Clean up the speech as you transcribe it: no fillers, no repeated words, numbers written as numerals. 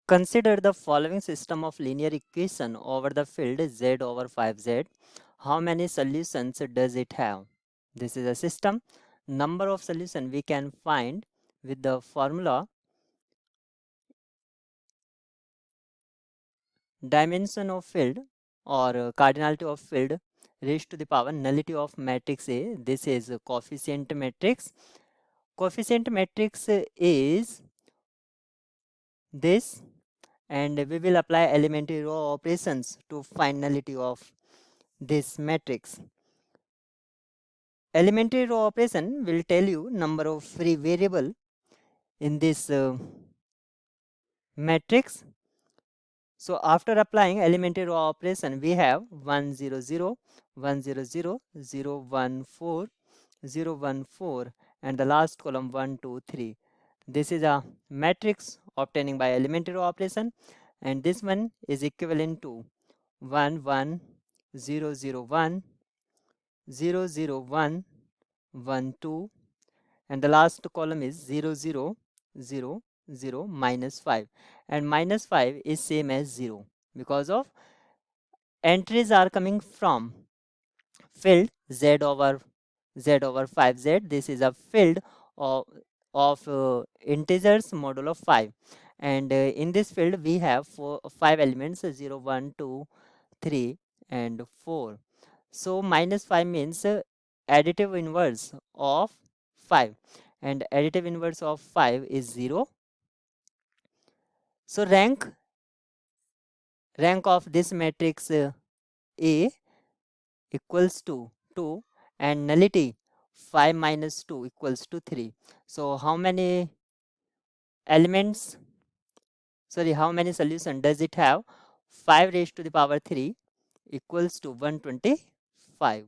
Consider the following system of linear equation over the field z over 5z. How many solutions does it have? This is a system. Number of solutions we can find with the formula dimension of field or cardinality of field raised to the power nullity of matrix A. This is a coefficient matrix. Coefficient matrix is this, and we will apply elementary row operations to find nullity of this matrix. Elementary row operation will tell you number of free variable in this matrix. So after applying elementary row operation, we have 1 0 0 1 0 0 0 1 4 0 1 4 and the last column 1 2 3. This is a matrix obtaining by elementary row operation, and this one is equivalent to 1 1 0 0 1 0 0 1 1 2, and the last column is 0 0 0 0 minus 5, and minus 5 is same as 0 because of entries are coming from field z over 5z. This is a field of integers modulo 5, and in this field we have 5 elements 0 1 2 3 and 4. So minus 5 means additive inverse of 5, and additive inverse of 5 is 0. So rank of this matrix A equals to 2, and nullity 5 minus 2 equals to 3. So how many elements, how many solution does it have? 5 raised to the power 3 equals to 125.